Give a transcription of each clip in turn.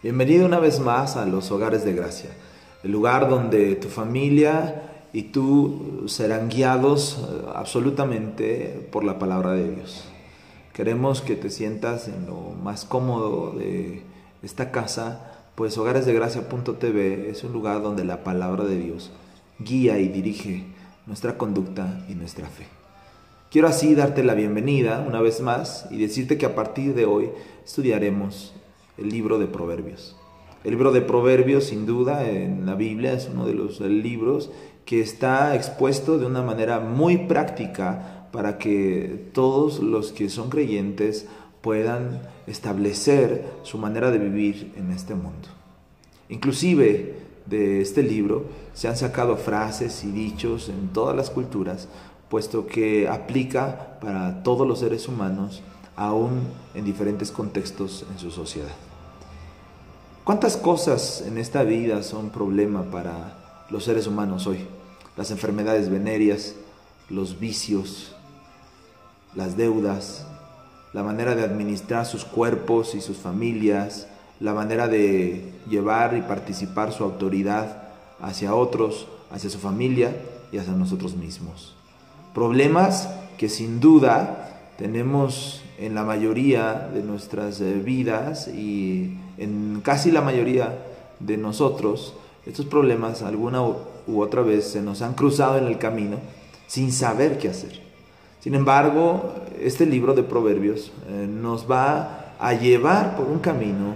Bienvenido una vez más a los Hogares de Gracia, el lugar donde tu familia y tú serán guiados absolutamente por la palabra de Dios. Queremos que te sientas en lo más cómodo de esta casa, pues hogaresdegracia.tv es un lugar donde la palabra de Dios guía y dirige nuestra conducta y nuestra fe. Quiero así darte la bienvenida una vez más y decirte que a partir de hoy estudiaremos el libro de Proverbios. El libro de Proverbios, sin duda, en la Biblia es uno de los libros que está expuesto de una manera muy práctica para que todos los que son creyentes puedan establecer su manera de vivir en este mundo. Inclusive de este libro se han sacado frases y dichos en todas las culturas, puesto que aplica para todos los seres humanos, aún en diferentes contextos en su sociedad. ¿Cuántas cosas en esta vida son problema para los seres humanos hoy? Las enfermedades venéreas, los vicios, las deudas, la manera de administrar sus cuerpos y sus familias, la manera de llevar y participar su autoridad hacia otros, hacia su familia y hacia nosotros mismos. Problemas que sin duda tenemos en la mayoría de nuestras vidas y en casi la mayoría de nosotros. Estos problemas alguna u otra vez se nos han cruzado en el camino sin saber qué hacer. Sin embargo, este libro de Proverbios nos va a llevar por un camino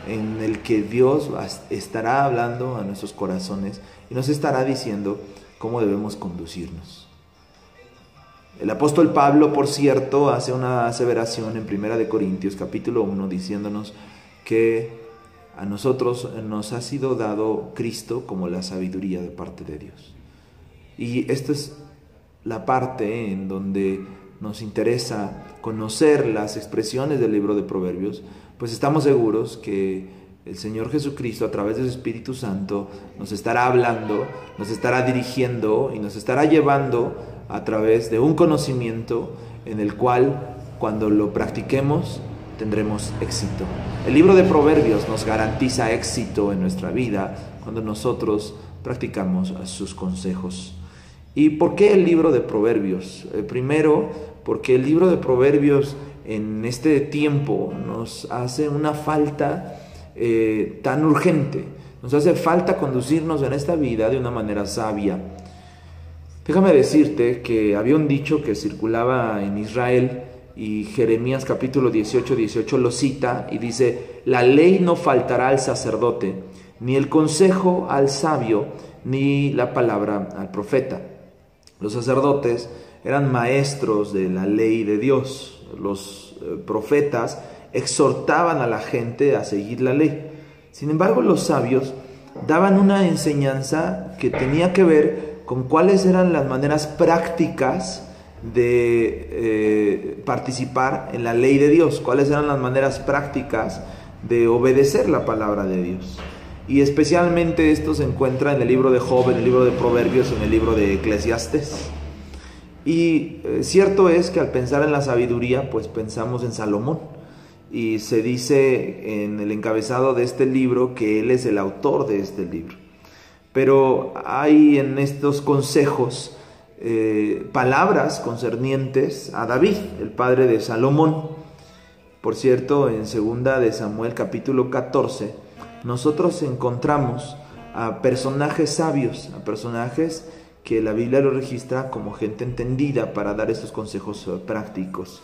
en el que Dios estará hablando a nuestros corazones y nos estará diciendo cómo debemos conducirnos. El apóstol Pablo, por cierto, hace una aseveración en 1 Corintios capítulo 1 diciéndonos que a nosotros nos ha sido dado Cristo como la sabiduría de parte de Dios. Y esta es la parte en donde nos interesa conocer las expresiones del libro de Proverbios, pues estamos seguros que el Señor Jesucristo, a través de su Espíritu Santo, nos estará hablando, nos estará dirigiendo y nos estará llevando a través de un conocimiento en el cual, cuando lo practiquemos, tendremos éxito. El libro de Proverbios nos garantiza éxito en nuestra vida cuando nosotros practicamos sus consejos. ¿Y por qué el libro de Proverbios? Primero, porque el libro de Proverbios en este tiempo nos hace una falta tan urgente. Nos hace falta conducirnos en esta vida de una manera sabia. Déjame decirte que había un dicho que circulaba en Israel y Jeremías capítulo 18 lo cita y dice: la ley no faltará al sacerdote, ni el consejo al sabio, ni la palabra al profeta. Los sacerdotes eran maestros de la ley de Dios. Los profetas exhortaban a la gente a seguir la ley. Sin embargo, los sabios daban una enseñanza que tenía que ver con cuáles eran las maneras prácticas de participar en la ley de Dios, cuáles eran las maneras prácticas de obedecer la palabra de Dios. Y especialmente esto se encuentra en el libro de Job, en el libro de Proverbios, en el libro de Eclesiastés. Y cierto es que al pensar en la sabiduría, pues pensamos en Salomón. Y se dice en el encabezado de este libro que él es el autor de este libro. Pero hay en estos consejos palabras concernientes a David, el padre de Salomón. Por cierto, en 2 de Samuel capítulo 14, nosotros encontramos a personajes sabios, a personajes que la Biblia lo registra como gente entendida para dar estos consejos prácticos.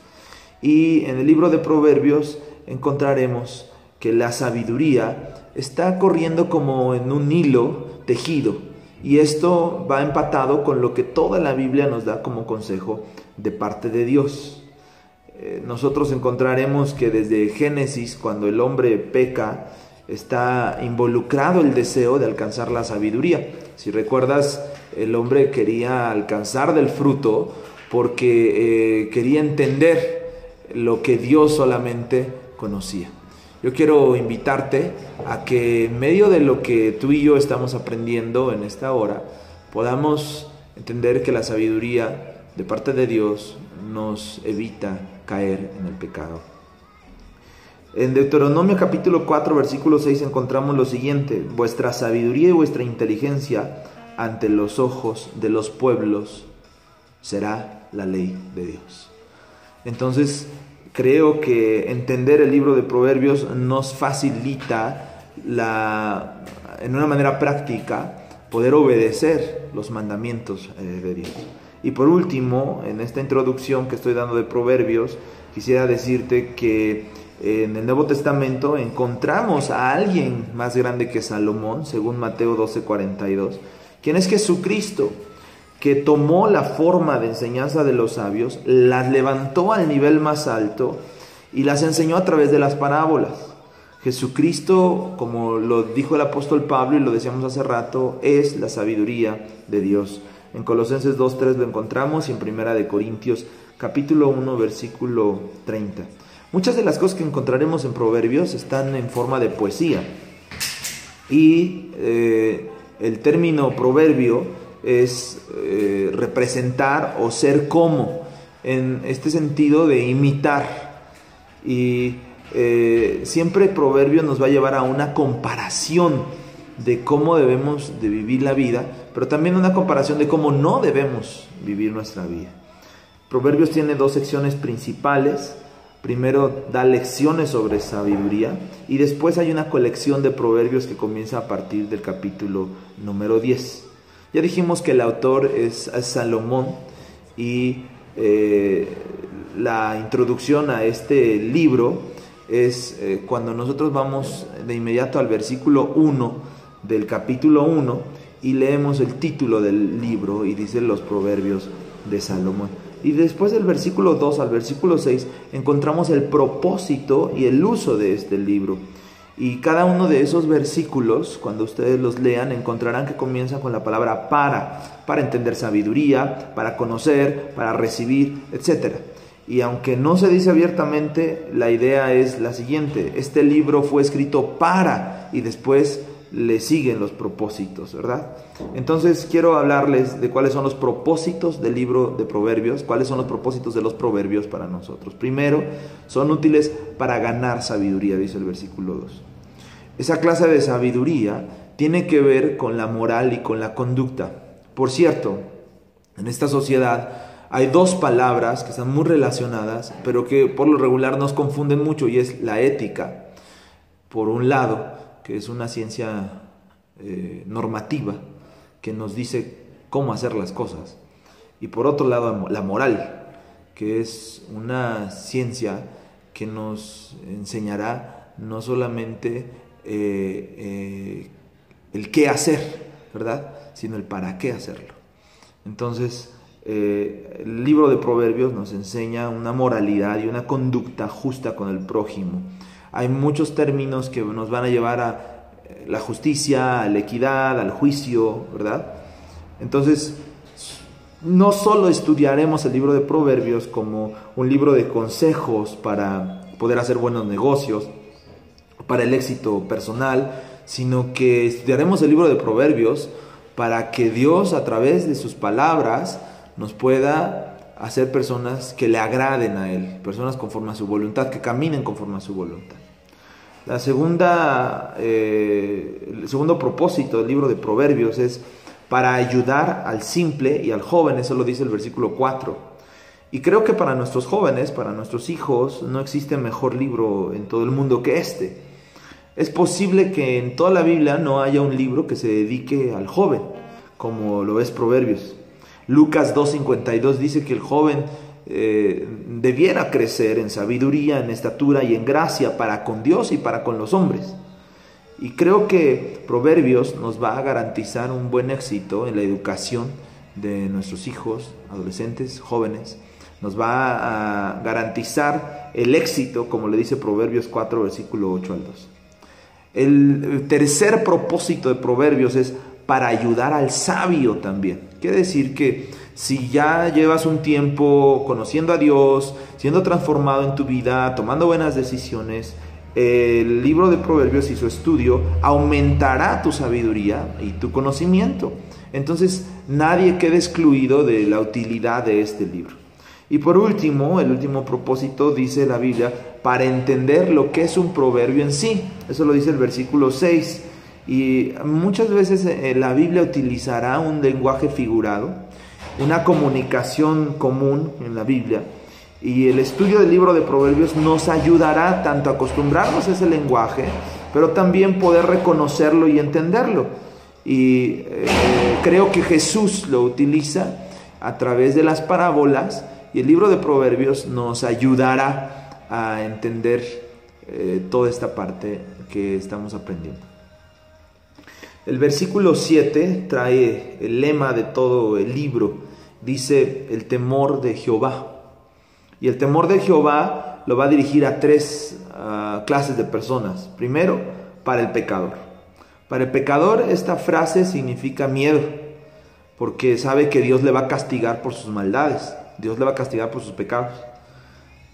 Y en el libro de Proverbios encontraremos que la sabiduría está corriendo como en un hilo tejido, y esto va empatado con lo que toda la Biblia nos da como consejo de parte de Dios. Nosotros encontraremos que desde Génesis, cuando el hombre peca, está involucrado el deseo de alcanzar la sabiduría. Si recuerdas, el hombre quería alcanzar del fruto porque quería entender lo que Dios solamente conocía. Yo quiero invitarte a que en medio de lo que tú y yo estamos aprendiendo en esta hora, podamos entender que la sabiduría de parte de Dios nos evita caer en el pecado. En Deuteronomio capítulo 4, versículo 6 encontramos lo siguiente: vuestra sabiduría y vuestra inteligencia ante los ojos de los pueblos será la ley de Dios. Entonces, creo que entender el libro de Proverbios nos facilita en una manera práctica poder obedecer los mandamientos de Dios. Y por último, en esta introducción que estoy dando de Proverbios, quisiera decirte que en el Nuevo Testamento encontramos a alguien más grande que Salomón, según Mateo 12:42, quien es Jesucristo, que tomó la forma de enseñanza de los sabios, las levantó al nivel más alto y las enseñó a través de las parábolas. Jesucristo, como lo dijo el apóstol Pablo y lo decíamos hace rato, es la sabiduría de Dios. En Colosenses 2:3 lo encontramos y en Primera de Corintios capítulo 1 versículo 30. Muchas de las cosas que encontraremos en Proverbios están en forma de poesía. Y el término proverbio es representar o ser como, en este sentido de imitar. Y siempre Proverbio nos va a llevar a una comparación de cómo debemos de vivir la vida, pero también una comparación de cómo no debemos vivir nuestra vida. Proverbios tiene dos secciones principales. Primero da lecciones sobre sabiduría y después hay una colección de proverbios que comienza a partir del capítulo número 10. Ya dijimos que el autor es Salomón y la introducción a este libro es cuando nosotros vamos de inmediato al versículo 1 del capítulo 1 y leemos el título del libro y dice los proverbios de Salomón. Y después del versículo 2 al versículo 6 encontramos el propósito y el uso de este libro. Y cada uno de esos versículos, cuando ustedes los lean, encontrarán que comienza con la palabra para entender sabiduría, para conocer, para recibir, etc. Y aunque no se dice abiertamente, la idea es la siguiente: este libro fue escrito para, y después le siguen los propósitos, ¿verdad? Entonces quiero hablarles de cuáles son los propósitos del libro de Proverbios, cuáles son los propósitos de los proverbios para nosotros. Primero, son útiles para ganar sabiduría, dice el versículo 2. Esa clase de sabiduría tiene que ver con la moral y con la conducta. Por cierto, en esta sociedad hay dos palabras que están muy relacionadas, pero que por lo regular nos confunden mucho, y es la ética, por un lado, que es una ciencia normativa que nos dice cómo hacer las cosas, y por otro lado la moral, que es una ciencia que nos enseñará no solamente el qué hacer, ¿verdad?, sino el para qué hacerlo. Entonces el libro de Proverbios nos enseña una moralidad y una conducta justa con el prójimo. Hay muchos términos que nos van a llevar a la justicia, a la equidad, al juicio, ¿verdad? Entonces, no solo estudiaremos el libro de Proverbios como un libro de consejos para poder hacer buenos negocios, para el éxito personal, sino que estudiaremos el libro de Proverbios para que Dios, a través de sus palabras, nos pueda hacer personas que le agraden a Él, personas conforme a su voluntad, que caminen conforme a su voluntad. El segundo propósito del libro de Proverbios es para ayudar al simple y al joven, eso lo dice el versículo 4. Y creo que para nuestros jóvenes, para nuestros hijos, no existe mejor libro en todo el mundo que este. Es posible que en toda la Biblia no haya un libro que se dedique al joven, como lo es Proverbios. Lucas 2:52 dice que el joven debiera crecer en sabiduría, en estatura y en gracia para con Dios y para con los hombres. Y creo que Proverbios nos va a garantizar un buen éxito en la educación de nuestros hijos, adolescentes, jóvenes. Nos va a garantizar el éxito, como le dice Proverbios 4, versículo 8 al 2. El tercer propósito de Proverbios es para ayudar al sabio también. Quiere decir que si ya llevas un tiempo conociendo a Dios, siendo transformado en tu vida, tomando buenas decisiones, el libro de Proverbios y su estudio aumentará tu sabiduría y tu conocimiento. Entonces nadie queda excluido de la utilidad de este libro. Y por último, el último propósito, dice la Biblia, para entender lo que es un proverbio en sí. Eso lo dice el versículo 6. Y muchas veces la Biblia utilizará un lenguaje figurado, una comunicación común en la Biblia. Y el estudio del libro de Proverbios nos ayudará tanto a acostumbrarnos a ese lenguaje, pero también poder reconocerlo y entenderlo. Y creo que Jesús lo utiliza a través de las parábolas, y el libro de Proverbios nos ayudará a entender toda esta parte que estamos aprendiendo. El versículo 7 trae el lema de todo el libro. Dice: el temor de Jehová. Y el temor de Jehová lo va a dirigir a tres clases de personas. Primero, para el pecador. Para el pecador esta frase significa miedo, porque sabe que Dios le va a castigar por sus maldades, Dios le va a castigar por sus pecados.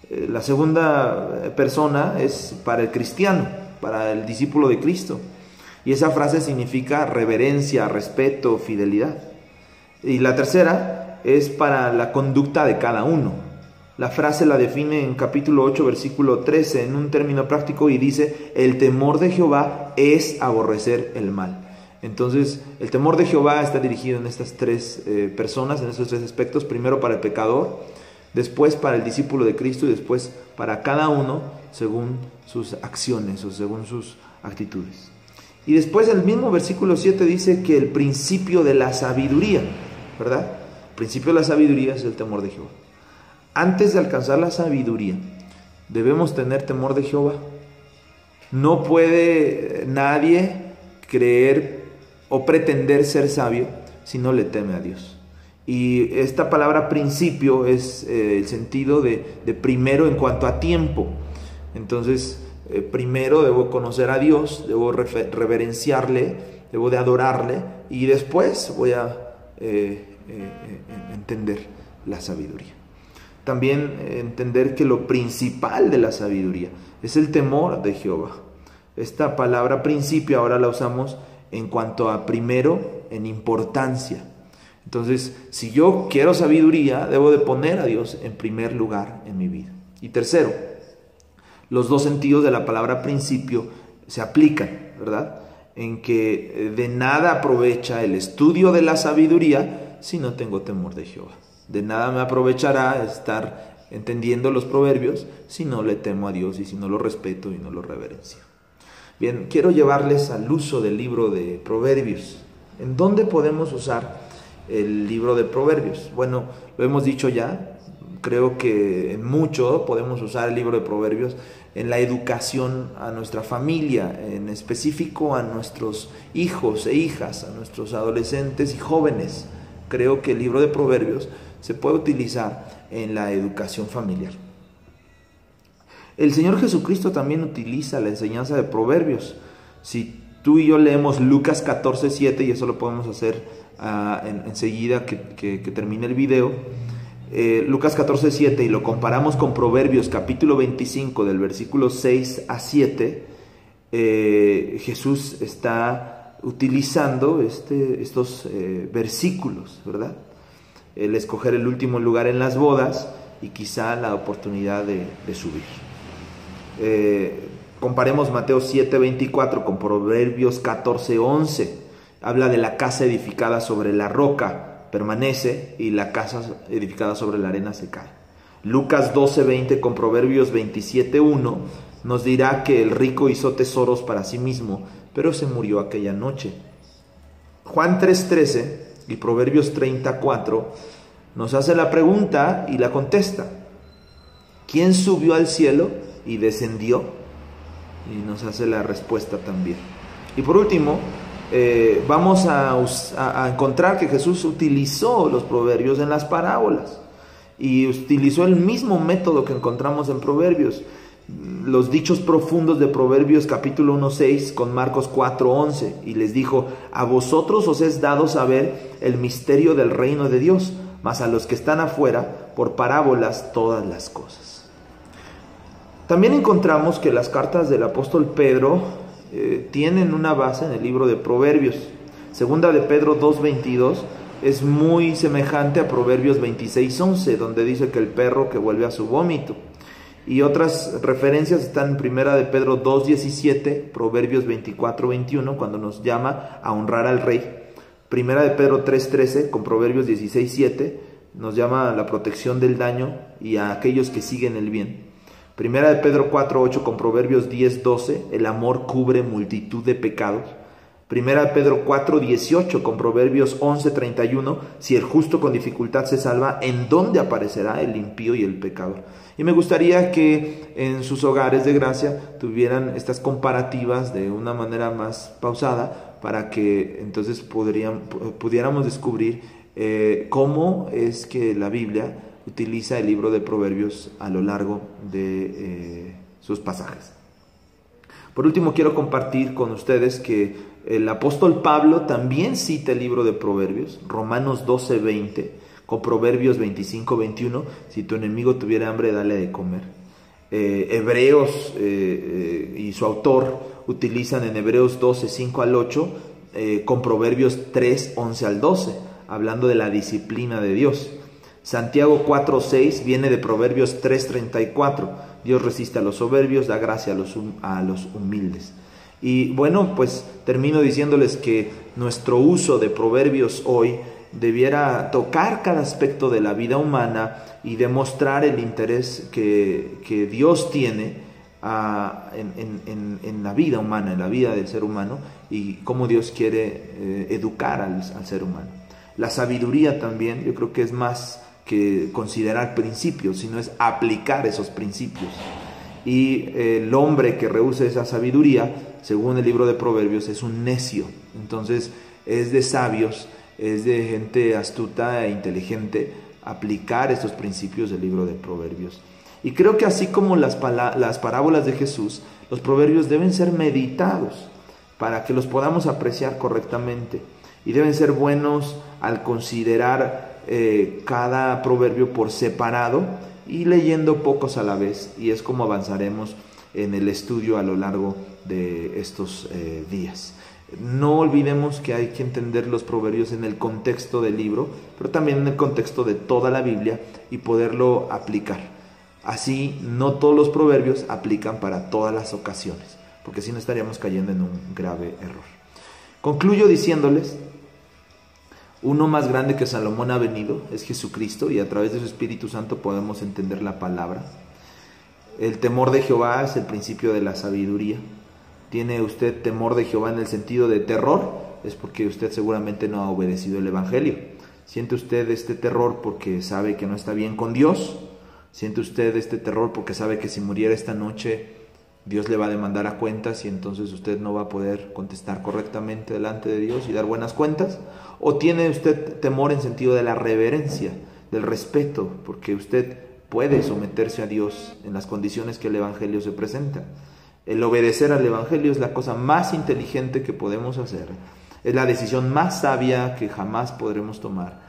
La segunda persona es para el cristiano, para el discípulo de Cristo. Y esa frase significa reverencia, respeto, fidelidad. Y la tercera es para la conducta de cada uno. La frase la define en capítulo 8, versículo 13, en un término práctico, y dice: el temor de Jehová es aborrecer el mal. Entonces, el temor de Jehová está dirigido en estas tres personas, en estos tres aspectos. Primero para el pecador, después para el discípulo de Cristo, y después para cada uno según sus acciones o según sus actitudes. Y después el mismo versículo 7 dice que el principio de la sabiduría, ¿verdad? El principio de la sabiduría es el temor de Jehová. Antes de alcanzar la sabiduría, debemos tener temor de Jehová. No puede nadie creer o pretender ser sabio si no le teme a Dios. Y esta palabra principio es el sentido de primero en cuanto a tiempo. Entonces, primero debo conocer a Dios, debo reverenciarle, debo de adorarle, y después voy a entender la sabiduría. También entender que lo principal de la sabiduría es el temor de Jehová. Esta palabra principio ahora la usamos en cuanto a primero en importancia. Entonces, si yo quiero sabiduría, debo de poner a Dios en primer lugar en mi vida. Y tercero, los dos sentidos de la palabra principio se aplican, ¿verdad? En que de nada aprovecha el estudio de la sabiduría si no tengo temor de Jehová. De nada me aprovechará estar entendiendo los proverbios si no le temo a Dios y si no lo respeto y no lo reverencio. Bien, quiero llevarles al uso del libro de Proverbios. ¿En dónde podemos usar el libro de Proverbios? Bueno, lo hemos dicho ya. Creo que en mucho podemos usar el libro de Proverbios en la educación a nuestra familia, en específico a nuestros hijos e hijas, a nuestros adolescentes y jóvenes. Creo que el libro de Proverbios se puede utilizar en la educación familiar. El Señor Jesucristo también utiliza la enseñanza de Proverbios. Si tú y yo leemos Lucas 14:7, y eso lo podemos hacer enseguida que termine el video, Lucas 14:7, y lo comparamos con Proverbios capítulo 25 del versículo 6 a 7, Jesús está utilizando estos versículos, ¿verdad? El escoger el último lugar en las bodas y quizá la oportunidad de subir. Comparemos Mateo 7:24 con Proverbios 14:11. Habla de la casa edificada sobre la roca permanece y la casa edificada sobre la arena se cae. Lucas 12:20 con Proverbios 27:1 nos dirá que el rico hizo tesoros para sí mismo, pero se murió aquella noche. Juan 3:13 y Proverbios 30:4 nos hace la pregunta y la contesta. ¿Quién subió al cielo y descendió? Y nos hace la respuesta también. Y por último, vamos a encontrar que Jesús utilizó los proverbios en las parábolas y utilizó el mismo método que encontramos en Proverbios. Los dichos profundos de Proverbios capítulo 1:6 con Marcos 4:11, y les dijo: a vosotros os es dado saber el misterio del reino de Dios, mas a los que están afuera por parábolas todas las cosas. También encontramos que las cartas del apóstol Pedro tienen una base en el libro de Proverbios. Segunda de Pedro 2:22 es muy semejante a Proverbios 26:11, donde dice que el perro que vuelve a su vómito. Y otras referencias están en Primera de Pedro 2:17, Proverbios 24:21, cuando nos llama a honrar al rey. Primera de Pedro 3:13, con Proverbios 16:7, nos llama a la protección del daño y a aquellos que siguen el bien. Primera de Pedro 4:8, con Proverbios 10:12, el amor cubre multitud de pecados. Primera de Pedro 4:18, con Proverbios 11:31, si el justo con dificultad se salva, ¿en dónde aparecerá el impío y el pecador? Y me gustaría que en sus hogares de gracia tuvieran estas comparativas de una manera más pausada, para que entonces pudiéramos descubrir cómo es que la Biblia utiliza el libro de Proverbios a lo largo de sus pasajes. Por último, quiero compartir con ustedes que el apóstol Pablo también cita el libro de Proverbios, Romanos 12:20, con Proverbios 25:21, si tu enemigo tuviera hambre, dale de comer. Hebreos y su autor utilizan en Hebreos 12:5-8, con Proverbios 3:11-12, hablando de la disciplina de Dios. Santiago 4:6 viene de Proverbios 3:34, Dios resiste a los soberbios, da gracia a los humildes. Y bueno, pues termino diciéndoles que nuestro uso de Proverbios hoy debiera tocar cada aspecto de la vida humana y demostrar el interés que Dios tiene en la vida humana, en la vida del ser humano, y cómo Dios quiere educar al ser humano. La sabiduría también, yo creo que es más que considerar principios, sino es aplicar esos principios. Y el hombre que rehúsa esa sabiduría, según el libro de Proverbios, es un necio. Entonces es de sabios, es de gente astuta e inteligente aplicar estos principios del libro de Proverbios. Y creo que así como las parábolas de Jesús, los proverbios deben ser meditados para que los podamos apreciar correctamente. Y deben ser buenos al considerar cada proverbio por separado y leyendo pocos a la vez. Y es como avanzaremos en el estudio a lo largo de estos días. No olvidemos que hay que entender los proverbios en el contexto del libro, pero también en el contexto de toda la Biblia y poderlo aplicar. Así, no todos los proverbios aplican para todas las ocasiones, porque si no estaríamos cayendo en un grave error. Concluyo diciéndoles, uno más grande que Salomón ha venido, es Jesucristo, y a través de su Espíritu Santo podemos entender la palabra. El temor de Jehová es el principio de la sabiduría. ¿Tiene usted temor de Jehová en el sentido de terror? Es porque usted seguramente no ha obedecido el Evangelio. ¿Siente usted este terror porque sabe que no está bien con Dios? ¿Siente usted este terror porque sabe que si muriera esta noche Dios le va a demandar a cuentas y entonces usted no va a poder contestar correctamente delante de Dios y dar buenas cuentas? ¿O tiene usted temor en sentido de la reverencia, del respeto, porque usted puede someterse a Dios en las condiciones que el Evangelio se presenta? El obedecer al Evangelio es la cosa más inteligente que podemos hacer. Es la decisión más sabia que jamás podremos tomar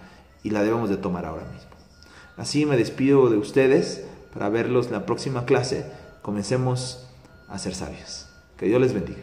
y la debemos de tomar ahora mismo. Así me despido de ustedes para verlos la próxima clase. Comencemos a ser sabios. Que Dios les bendiga.